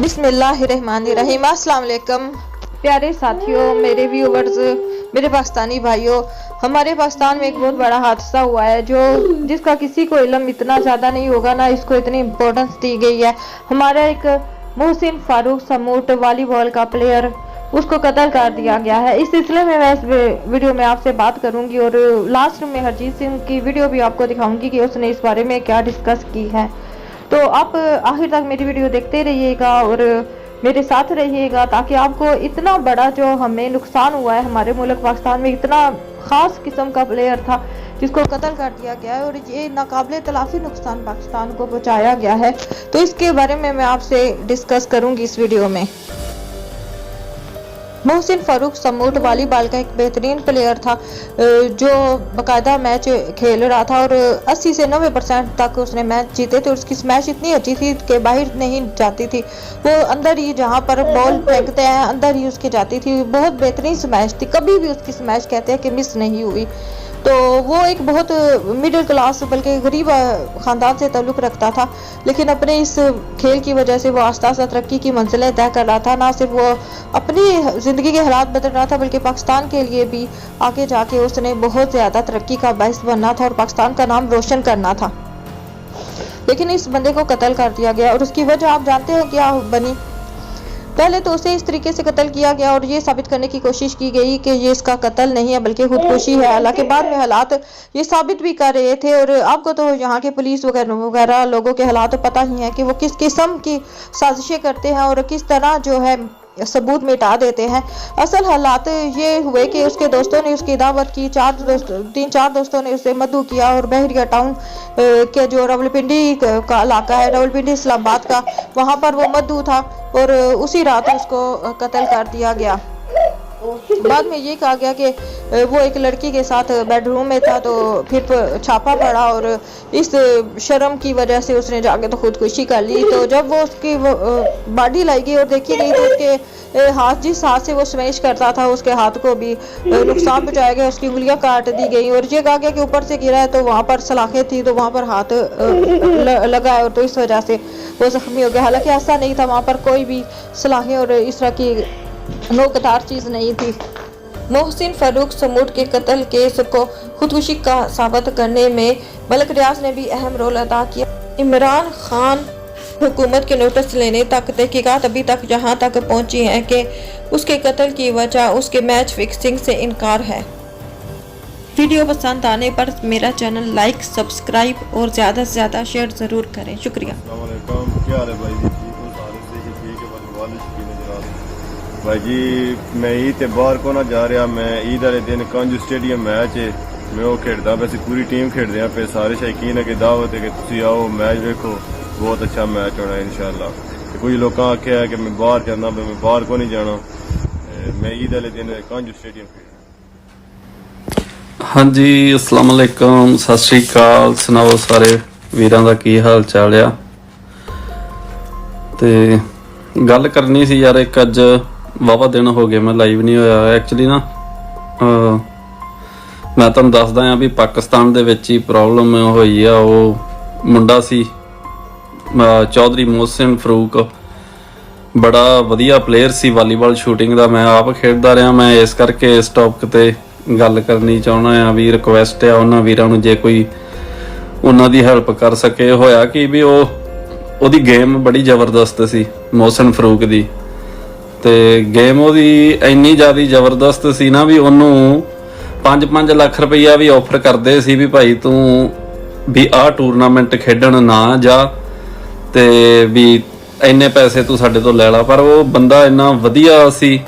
बिस्मिल्लाहिर्रहमानिर्रहीम। अस्सलाम वालेकुम प्यारे साथियों, मेरे व्यूवर्स, मेरे पाकिस्तानी भाइयों। हमारे पाकिस्तान में एक बहुत बड़ा हादसा हुआ है जिसका किसी को इल्म इतना ज़्यादा नहीं होगा, ना इसको इतनी इम्पोर्टेंस दी गई है। हमारा एक मोहसिन फारूक समूट वॉलीबॉल का प्लेयर, उसको कत्ल कर दिया गया है। इस सिलसिले में मैं इस वीडियो में आपसे बात करूंगी और लास्ट में हरजीत सिंह की वीडियो भी आपको दिखाऊंगी कि उसने इस बारे में क्या डिस्कस की है। तो आप आखिर तक मेरी वीडियो देखते रहिएगा और मेरे साथ रहिएगा, ताकि आपको इतना बड़ा जो हमें नुकसान हुआ है हमारे मुल्क पाकिस्तान में, इतना ख़ास किस्म का प्लेयर था जिसको कत्ल कर दिया गया है और ये नाकाबिले तलाफी नुकसान पाकिस्तान को पहुँचाया गया है। तो इसके बारे में मैं आपसे डिस्कस करूँगी इस वीडियो में। मोहसिन फारूक समूट वॉलीबॉल का एक बेहतरीन प्लेयर था जो बाकायदा मैच खेल रहा था और 80 से 90% तक उसने मैच जीते थे। उसकी स्मैश इतनी अच्छी थी कि बाहर नहीं जाती थी, वो अंदर ही, जहाँ पर बॉल फेंकते हैं अंदर ही उसके जाती थी। बहुत बेहतरीन स्मैश थी, कभी भी उसकी स्मैश कहते हैं कि मिस नहीं हुई। तो वो एक बहुत मिडिल क्लास बल्कि गरीब ख़ानदान से ताल्लुक़ रखता था, लेकिन अपने इस खेल की वजह से वो आस्ता आस्ता तरक्की की मंजिलें तय कर रहा था। ना सिर्फ वो अपनी ज़िंदगी के हालात बदल रहा था, बल्कि पाकिस्तान के लिए भी आगे जाके उसने बहुत ज़्यादा तरक्की का बाइस बनना था और पाकिस्तान का नाम रोशन करना था। लेकिन इस बंदे को कत्ल कर दिया गया और उसकी वजह आप जानते हैं क्या बनी। पहले तो उसे इस तरीके से कत्ल किया गया और ये साबित करने की कोशिश की गई कि ये इसका कत्ल नहीं है बल्कि खुदकुशी है। हालांकि बाद में हालात ये साबित भी कर रहे थे और आपको तो यहाँ के पुलिस वगैरह लोगों के हालात तो पता ही है कि वो किस किस्म की साजिशें करते हैं और किस तरह जो है सबूत मिटा देते हैं। असल हालात ये हुए कि उसके दोस्तों ने उसकी दावत की, 3-4 दोस्तों ने उसे मदऊ किया और बहरिया टाउन के जो रावलपिंडी का इलाका है, रावलपिंडी इस्लामाबाद का, वहाँ पर वो मदऊ था और उसी रात उसको कत्ल कर दिया गया। बाद में ये कहा गया कि वो एक लड़की के साथ बेडरूम में था, तो फिर छापा पड़ा और इस शर्म की वजह से उसने जाके तो खुदकुशी कर ली। तो जब वो उसकी बॉडी लाई गई और देखी गई तो उसके हाथ, जिस हाथ से वो स्मैश करता था, उसके हाथ को भी नुकसान पहुंचाया गया, उसकी उंगलियां काट दी गई और ये कहा गया कि ऊपर से गिरा है तो वहाँ पर सलाखें थी तो वहाँ पर हाथ लगा है और तो इस वजह से वो जख्मी हो गया। हालांकि ऐसा नहीं था, वहाँ पर कोई भी सलाखें और इस तरह की नोकदार चीज़ नहीं थी। मोहसिन फारूक समूट के कत्ल केस को खुदकुशी का साबित करने में मलिक रियाज ने भी अहम रोल अदा किया। इमरान खान हुकूमत के नोटिस लेने तक तहकीकात अभी तक जहां तक पहुंची है कि उसके कत्ल की वजह उसके मैच फिक्सिंग से इनकार है। वीडियो पसंद आने पर मेरा चैनल लाइक, सब्सक्राइब और ज़्यादा से ज़्यादा शेयर ज़रूर करें। शुक्रिया। भाई जी मैं ईद ते बाहर को ना जा रहा, मैं ईद वाले दिन कांजू स्टेडियम मैच है, मैं वो खेलता वैसे पूरी टीम खेल रहे हैं पे, सारे शौकीन है कि दावत है कि तुम आओ मैच देखो, बहुत अच्छा मैच होना है इंशाल्लाह। कुछ लोग आख्या है कि मैं बाहर जाना, मैं बाहर को नहीं जाना, मैं ईद वाले दिन कांजू स्टेडियम खेल। हाँ जी, अस्सलाम वालेकुम, सत श्री अकाल। सुनाओ सारे वीरां दा की हाल चाल आ। ते गल करनी सी यार, एक अज वावा दिन हो गए मैं लाइव नहीं होया। एक्चुअली ना मैं तुहानूं दसदा आ भी पाकिस्तान दे विच ही प्रॉब्लम होई आ। वो मुंडा सी चौधरी मोहसिन फारूक, बड़ा वधिया प्लेयर सी वॉलीबॉल शूटिंग दा, मैं आप खेडदा रहा। मैं इस करके इस टॉपिक ते गल करनी चाहुंदा आ भी रिक्वेस्ट आ उन्हां वीरां नूं जे कोई उन्हां दी हैल्प कर सके। होया कि भी ਉਹਦੀ गेम बड़ी जबरदस्त सी मोहसिन फारूक दी, ते गेम ਉਹਦੀ ਇੰਨੀ ਜ਼ਿਆਦਾ ਜ਼ਬਰਦਸਤ ਸੀ ਨਾ ਵੀ ਉਹਨੂੰ 5-5 ਲੱਖ ਰੁਪਈਆ ਵੀ ਆਫਰ ਕਰਦੇ ਸੀ ਵੀ ਭਾਈ ਤੂੰ ਵੀ ਆਹ ਟੂਰਨਾਮੈਂਟ ਖੇਡਣ ਨਾ ਜਾ ਤੇ ਵੀ ਇੰਨੇ ਪੈਸੇ ਤੂੰ ਸਾਡੇ ਤੋਂ ਲੈ ਲਾ। ਪਰ ਉਹ ਬੰਦਾ ਇੰਨਾ ਵਧੀਆ ਸੀ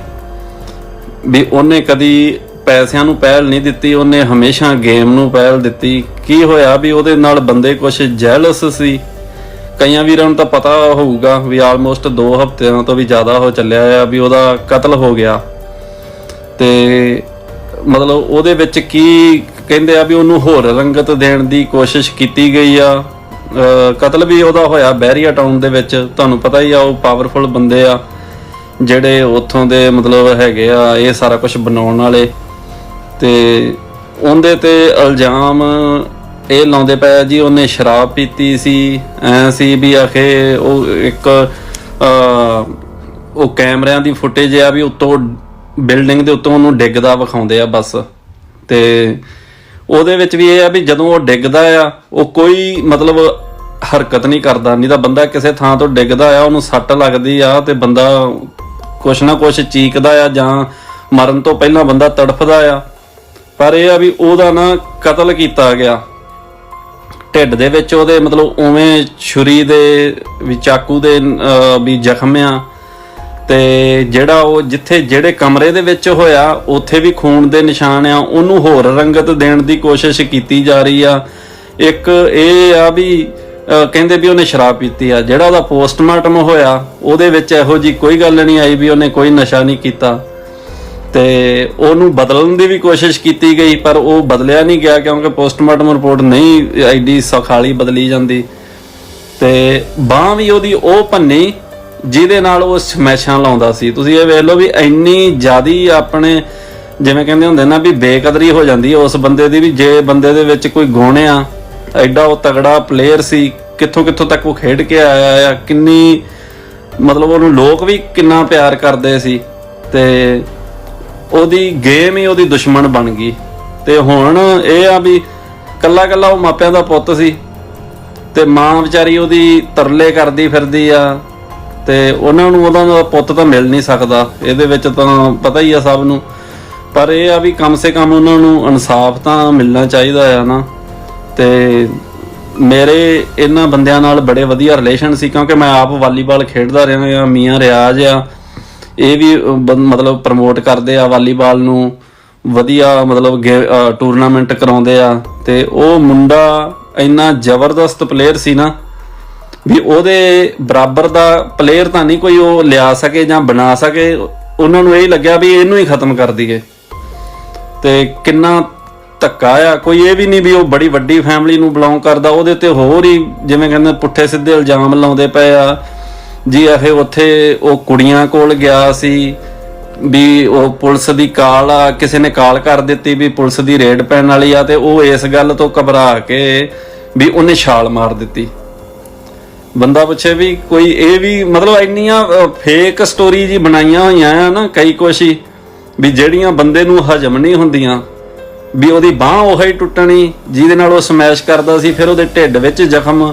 ਵੀ ਉਹਨੇ ਕਦੀ ਪੈਸਿਆਂ ਨੂੰ ਪਹਿਲ ਨਹੀਂ ਦਿੱਤੀ, ਉਹਨੇ ਹਮੇਸ਼ਾ ਗੇਮ ਨੂੰ ਪਹਿਲ ਦਿੱਤੀ। ਕੀ ਹੋਇਆ ਵੀ ਉਹਦੇ ਨਾਲ ਬੰਦੇ ਕੁਝ ਜੈਲਸ ਸੀ। ਕਈਆਂ ਵੀਰਾਂ ਨੂੰ ਤਾਂ ਪਤਾ ਹੋਊਗਾ ਵੀ ਆਲਮੋਸਟ 2 ਹਫ਼ਤਿਆਂ ਤੋਂ ਵੀ ਜ਼ਿਆਦਾ ਹੋ ਚੱਲਿਆ ਆ ਵੀ ਉਹਦਾ ਕਤਲ ਹੋ ਗਿਆ। ਤੇ ਮਤਲਬ ਉਹਦੇ ਵਿੱਚ ਕੀ ਕਹਿੰਦੇ ਆ ਵੀ ਉਹਨੂੰ ਹੋਰ ਰੰਗਤ ਦੇਣ ਦੀ ਕੋਸ਼ਿਸ਼ ਕੀਤੀ ਗਈ ਆ। ਕਤਲ ਵੀ ਉਹਦਾ ਹੋਇਆ ਬਹਿਰੀਆ ਟਾਊਨ ਦੇ ਵਿੱਚ। ਤੁਹਾਨੂੰ ਪਤਾ ਹੀ ਆ ਉਹ ਪਾਵਰਫੁਲ ਬੰਦੇ ਆ ਜਿਹੜੇ ਉੱਥੋਂ ਦੇ ਮਤਲਬ ਹੈਗੇ ਆ ਇਹ ਸਾਰਾ ਕੁਝ ਬਣਾਉਣ ਵਾਲੇ। ਤੇ ਉਹਦੇ ਤੇ ਇਲਜ਼ਾਮ ਇਹ ਲਾਉਂਦੇ ਪਏ ਜੀ ਉਹਨੇ ਸ਼ਰਾਬ ਪੀਤੀ ਸੀ, ਐ ਸੀ ਵੀ ਆਖੇ ਉਹ ਇੱਕ ਉਹ ਕੈਮਰਿਆਂ ਦੀ ਫੁਟੇਜ ਆ ਵੀ ਉੱਤੋਂ ਬਿਲਡਿੰਗ ਦੇ ਉੱਤੋਂ ਉਹਨੂੰ ਡਿੱਗਦਾ ਵਿਖਾਉਂਦੇ ਆ ਬਸ। ਤੇ ਉਹਦੇ ਵਿੱਚ ਵੀ ਇਹ ਆ ਵੀ ਜਦੋਂ ਉਹ ਡਿੱਗਦਾ ਆ ਉਹ ਕੋਈ ਮਤਲਬ ਹਰਕਤ ਨਹੀਂ ਕਰਦਾ, ਨਹੀਂ ਤਾਂ ਬੰਦਾ ਕਿਸੇ ਥਾਂ ਤੋਂ ਡਿੱਗਦਾ ਆ ਉਹਨੂੰ ਸੱਟ ਲੱਗਦੀ ਆ ਤੇ ਬੰਦਾ ਕੁਛ ਨਾ ਕੁਛ ਚੀਕਦਾ ਆ ਜਾਂ ਮਰਨ ਤੋਂ ਪਹਿਲਾਂ ਬੰਦਾ ਤੜਫਦਾ ਆ। ਪਰ ਇਹ ਆ ਵੀ ਉਹਦਾ ਨਾ ਕਤਲ ਕੀਤਾ ਗਿਆ, ਢਿੱਡ ਦੇ ਵਿੱਚ ਉਹਦੇ ਮਤਲਬ ਉਵੇਂ ਛੁਰੀ ਦੇ ਵੀ ਚਾਕੂ ਦੇ ਵੀ ਜ਼ਖਮ ਆ। ਤੇ ਜਿਹੜਾ ਉਹ ਜਿੱਥੇ ਜਿਹੜੇ ਕਮਰੇ ਦੇ ਵਿੱਚ ਹੋਇਆ ਉੱਥੇ ਵੀ ਖੂਨ ਦੇ ਨਿਸ਼ਾਨ ਆ, ਉਹਨੂੰ ਹੋਰ ਰੰਗਤ ਦੇਣ ਦੀ ਕੋਸ਼ਿਸ਼ ਕੀਤੀ ਜਾ ਰਹੀ ਆ। ਇੱਕ ਇਹ ਆ ਵੀ ਕਹਿੰਦੇ ਵੀ ਉਹਨੇ ਸ਼ਰਾਬ ਪੀਤੀ ਆ। ਜਿਹੜਾ ਉਹਦਾ ਪੋਸਟਮਾਰਟਮ ਹੋਇਆ ਉਹਦੇ ਵਿੱਚ ਇਹੋ ਜੀ ਕੋਈ ਗੱਲ ਨਹੀਂ ਆਈ ਵੀ ਉਹਨੇ ਕੋਈ ਨਸ਼ਾ ਨਹੀਂ ਕੀਤਾ। ਤੇ ਉਹਨੂੰ ਬਦਲਣ ਦੀ ਵੀ ਕੋਸ਼ਿਸ਼ ਕੀਤੀ ਗਈ ਪਰ ਉਹ ਬਦਲਿਆ ਨਹੀਂ ਗਿਆ ਕਿਉਂਕਿ ਪੋਸਟਮਾਰਟਮ ਰਿਪੋਰਟ ਨਹੀਂ ਐਡੀ ਸੌਖਾਲੀ ਬਦਲੀ ਜਾਂਦੀ। ਤੇ ਬਾਂਹ ਵੀ ਉਹਦੀ ਉਹ ਭੰਨੀ ਜਿਹਦੇ ਨਾਲ ਉਹ ਸਮੈਸ਼ਾਂ ਲਾਉਂਦਾ ਸੀ। ਤੁਸੀਂ ਇਹ ਵੇਖ ਲਓ ਵੀ ਇੰਨੀ ਜ਼ਿਆਦੀ ਆਪਣੇ ਜਿਵੇਂ ਕਹਿੰਦੇ ਹੁੰਦੇ ਨਾ ਵੀ ਬੇਕਦਰੀ ਹੋ ਜਾਂਦੀ ਹੈ ਉਸ ਬੰਦੇ ਦੀ, ਵੀ ਜੇ ਬੰਦੇ ਦੇ ਵਿੱਚ ਕੋਈ ਗੁਣ ਆ, ਐਡਾ ਉਹ ਤਗੜਾ ਪਲੇਅਰ ਸੀ, ਕਿੱਥੋਂ ਕਿੱਥੋਂ ਤੱਕ ਉਹ ਖੇਡ ਕੇ ਆਇਆ ਆ, ਕਿੰਨੀ ਮਤਲਬ ਉਹਨੂੰ ਲੋਕ ਵੀ ਕਿੰਨਾ ਪਿਆਰ ਕਰਦੇ ਸੀ। ਤੇ ਉਹਦੀ ਗੇਮ ਹੀ ਉਹਦੀ ਦੁਸ਼ਮਣ ਬਣ ਗਈ। ਤੇ ਹੁਣ ਇਹ ਆ ਵੀ ਕੱਲਾ ਕੱਲਾ ਉਹ ਮਾਪਿਆਂ ਦਾ ਪੁੱਤ ਸੀ ਤੇ ਮਾਂ ਵਿਚਾਰੀ ਉਹਦੀ ਤਰਲੇ ਕਰਦੀ ਫਿਰਦੀ ਆ ਤੇ ਉਹਨਾਂ ਨੂੰ ਉਹਦਾ ਪੁੱਤ ਤਾਂ ਮਿਲ ਨਹੀਂ ਸਕਦਾ। ਇਹਦੇ ਵਿੱਚ ਤਾਂ ਪਤਾ ਹੀ ਆ ਸਭ ਨੂੰ, ਪਰ ਇਹ ਆ ਵੀ ਕਮ ਸੇ ਕਮ ਉਹਨਾਂ ਨੂੰ ਇਨਸਾਫ ਤਾਂ ਮਿਲਣਾ ਚਾਹੀਦਾ ਆ ਨਾ। ਤੇ ਮੇਰੇ ਇਹਨਾਂ ਬੰਦਿਆਂ ਨਾਲ ਬੜੇ ਵਧੀਆ ਰਿਲੇਸ਼ਨ ਸੀ ਕਿਉਂਕਿ ਮੈਂ ਆਪ ਵਾਲੀਬਾਲ ਖੇਡਦਾ ਰਿਹਾ। ਮੀਆਂ ਰਿਆਜ਼ ਆ, ਇਹ ਵੀ ਮਤਲਬ ਪ੍ਰਮੋਟ ਕਰਦੇ ਆ ਵਾਲੀਬਾਲ ਨੂੰ, ਵਧੀਆ ਮਤਲਬ ਟੂਰਨਾਮੈਂਟ ਕਰਾਉਂਦੇ ਆ। ਤੇ ਉਹ ਮੁੰਡਾ ਇੰਨਾ ਜ਼ਬਰਦਸਤ ਪਲੇਅਰ ਸੀ ਨਾ ਵੀ ਉਹਦੇ ਬਰਾਬਰ ਦਾ ਪਲੇਅਰ ਤਾਂ ਨਹੀਂ ਕੋਈ ਉਹ ਲਿਆ ਸਕੇ ਜਾਂ ਬਣਾ ਸਕੇ। ਉਹਨਾਂ ਨੂੰ ਇਹ ਲੱਗਿਆ ਵੀ ਇਹਨੂੰ ਹੀ ਖਤਮ ਕਰ ਦਈਏ। ਤੇ ਕਿੰਨਾ ਧੱਕਾ ਆ, ਕੋਈ ਇਹ ਵੀ ਨਹੀਂ ਵੀ ਉਹ ਬੜੀ ਵੱਡੀ ਫੈਮਿਲੀ ਨੂੰ ਬਿਲੋਂਗ ਕਰਦਾ, ਉਹਦੇ ਤੇ ਹੋਰ ਹੀ ਜਿਵੇਂ ਕਹਿੰਦੇ ਪੁੱਠੇ ਸਿੱਧੇ ਇਲਜ਼ਾਮ ਲਾਉਂਦੇ ਪਏ ਆ ਜੀ। ਇਹ ਉੱਥੇ ਉਹ ਕੁੜੀਆਂ ਕੋਲ ਗਿਆ ਸੀ ਵੀ ਉਹ ਪੁਲਿਸ ਦੀ ਕਾਲ ਆ, ਕਿਸੇ ਨੇ ਕਾਲ ਕਰ ਦਿੱਤੀ ਵੀ ਪੁਲਿਸ ਦੀ ਰੇਡ ਪੈਣ ਵਾਲੀ ਆ ਤੇ ਉਹ ਇਸ ਗੱਲ ਤੋਂ ਘਬਰਾ ਕੇ ਵੀ ਉਹਨੇ ਛਾਲ ਮਾਰ ਦਿੱਤੀ। ਬੰਦਾ ਪੁੱਛੇ ਵੀ ਕੋਈ ਇਹ ਵੀ ਮਤਲਬ ਇੰਨੀਆਂ ਫੇਕ ਸਟੋਰੀ ਜੀ ਬਣਾਈਆਂ ਹੋਈਆਂ ਆ ਨਾ ਕਈ ਕੁਛ ਹੀ ਵੀ ਜਿਹੜੀਆਂ ਬੰਦੇ ਨੂੰ ਹਜਮ ਨਹੀਂ ਹੁੰਦੀਆਂ। ਵੀ ਉਹਦੀ ਬਾਂਹ ਉਹੀ ਟੁੱਟਣੀ ਜਿਹਦੇ ਨਾਲ ਉਹ ਸਮੈਸ਼ ਕਰਦਾ ਸੀ, ਫਿਰ ਉਹਦੇ ਢਿੱਡ ਵਿੱਚ ਜ਼ਖਮ,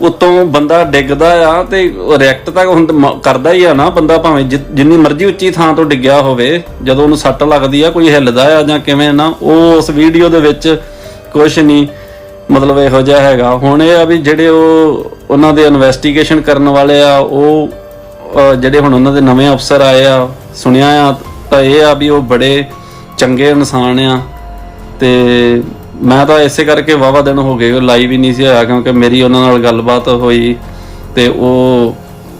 ਉੱਤੋਂ ਬੰਦਾ ਡਿੱਗਦਾ ਆ ਤੇ ਰਿਐਕਟ ਤਾਂ ਕਰਦਾ ਹੀ ਆ ਨਾ ਬੰਦਾ, ਭਾਵੇਂ ਜਿੰਨੀ ਮਰਜ਼ੀ ਉੱਚੀ ਥਾਂ ਤੋਂ ਡਿੱਗਿਆ ਹੋਵੇ। ਜਦੋਂ ਉਹਨੂੰ ਸੱਟ ਲੱਗਦੀ ਆ, ਕੋਈ ਹਿੱਲਦਾ ਆ ਜਾਂ ਕਿਵੇਂ ਨਾ, ਉਹ ਉਸ ਵੀਡੀਓ ਦੇ ਵਿੱਚ ਕੁਛ ਨਹੀਂ ਮਤਲਬ ਇਹੋ ਜਿਹਾ ਹੈਗਾ। ਹੁਣ ਇਹ ਆ ਵੀ ਜਿਹੜੇ ਉਹਨਾਂ ਦੇ ਇਨਵੈਸਟੀਗੇਸ਼ਨ ਕਰਨ ਵਾਲੇ ਆ, ਉਹ ਜਿਹੜੇ ਹੁਣ ਉਹਨਾਂ ਦੇ ਨਵੇਂ ਅਫਸਰ ਆਏ ਆ, ਸੁਣਿਆ ਆ ਤਾਂ ਇਹ ਆ ਵੀ ਉਹ ਬੜੇ ਚੰਗੇ ਇਨਸਾਨ ਆ। ਤੇ ਮੈਂ ਤਾਂ ਇਸੇ ਕਰਕੇ ਵਾਵਾ ਦਿਨ ਹੋ ਗਏ ਲਾਈਵ ਹੀ ਨਹੀਂ ਸੀ ਹੋਇਆ ਕਿਉਂਕਿ ਮੇਰੀ ਉਹਨਾਂ ਨਾਲ ਗੱਲਬਾਤ ਹੋਈ। ਤੇ ਉਹ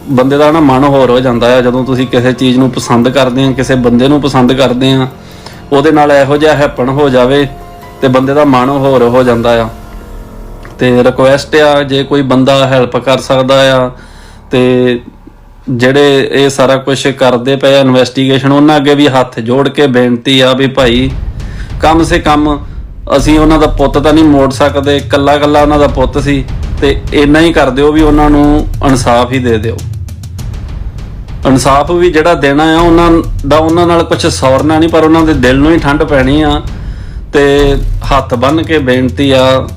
ਬੰਦੇ ਦਾ ਨਾ ਮਨ ਹੋਰ ਹੋ ਜਾਂਦਾ ਆ ਜਦੋਂ ਤੁਸੀਂ ਕਿਸੇ ਚੀਜ਼ ਨੂੰ ਪਸੰਦ ਕਰਦੇ ਆ, ਕਿਸੇ ਬੰਦੇ ਨੂੰ ਪਸੰਦ ਕਰਦੇ ਆ, ਉਹਦੇ ਨਾਲ ਇਹੋ ਜਿਹਾ ਹੈਪਨ ਹੋ ਜਾਵੇ ਤੇ ਬੰਦੇ ਦਾ ਮਨ ਹੋਰ ਹੋ ਜਾਂਦਾ ਆ। ਤੇ ਰਿਕੁਐਸਟ ਆ ਜੇ ਕੋਈ ਬੰਦਾ ਹੈਲਪ ਕਰ ਸਕਦਾ ਆ ਤੇ ਜਿਹੜੇ ਇਹ ਸਾਰਾ ਕੁਝ ਕਰਦੇ ਪਏ ਇਨਵੈਸਟੀਗੇਸ਼ਨ, ਉਹਨਾਂ ਅੱਗੇ ਵੀ ਹੱਥ ਜੋੜ ਕੇ ਬੇਨਤੀ ਆ ਵੀ ਭਾਈ ਕਮ ਸੇ ਕਮ ਅਸੀਂ ਉਹਨਾਂ ਦਾ ਪੁੱਤ ਤਾਂ ਨਹੀਂ ਮੋੜ ਸਕਦੇ, ਕੱਲਾ ਕੱਲਾ ਉਹਨਾਂ ਦਾ ਪੁੱਤ ਸੀ, ਤੇ ਇੰਨਾ ਹੀ ਕਰ ਦਿਓ ਵੀ ਉਹਨਾਂ ਨੂੰ ਇਨਸਾਫ ਹੀ ਦੇ ਦਿਓ। ਇਨਸਾਫ ਵੀ ਜਿਹੜਾ ਦੇਣਾ ਆ ਉਹਨਾਂ ਨਾਲ ਕੁਝ ਸੌਰਨਾ ਨਹੀਂ, ਪਰ ਉਹਨਾਂ ਦੇ ਦਿਲ ਨੂੰ ਹੀ ਠੰਡ ਪੈਣੀ ਆ। ਤੇ ਹੱਥ ਬੰਨ੍ਹ ਕੇ ਬੇਨਤੀ ਆ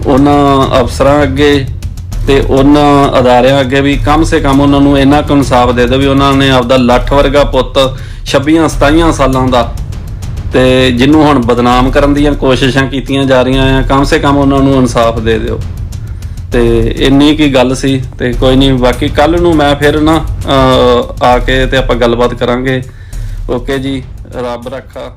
ਉਹਨਾਂ ਅਫਸਰਾਂ ਅੱਗੇ ਤੇ ਉਹਨਾਂ ਅਦਾਰਿਆਂ ਅੱਗੇ ਵੀ ਕਮ ਸੇ ਕਮ ਉਹਨਾਂ ਨੂੰ ਇੰਨਾ ਕੁ ਇਨਸਾਫ ਦੇ ਦਿਓ ਵੀ ਉਹਨਾਂ ਨੇ ਆਪਦਾ ਲੱਠ ਵਰਗਾ ਪੁੱਤ 26-27 ਸਾਲਾਂ ਦਾ ਤੇ ਜਿਹਨੂੰ ਹੁਣ ਬਦਨਾਮ ਕਰਨ ਦੀਆਂ ਕੋਸ਼ਿਸ਼ਾਂ ਕੀਤੀਆਂ ਜਾ ਰਹੀਆਂ ਆ, ਕਮ ਸੇ ਕਮ ਉਹਨਾਂ ਨੂੰ ਇਨਸਾਫ ਦੇ ਦਿਓ। ਤੇ ਇੰਨੀ ਕੀ ਗੱਲ ਸੀ। ਤੇ ਕੋਈ ਨਹੀਂ, ਬਾਕੀ ਕੱਲ ਨੂੰ ਮੈਂ ਫਿਰ ਨਾ ਆ ਕੇ ਤੇ ਆਪਾਂ ਗੱਲਬਾਤ ਕਰਾਂਗੇ। ਓਕੇ ਜੀ, ਰੱਬ ਰੱਖਾ।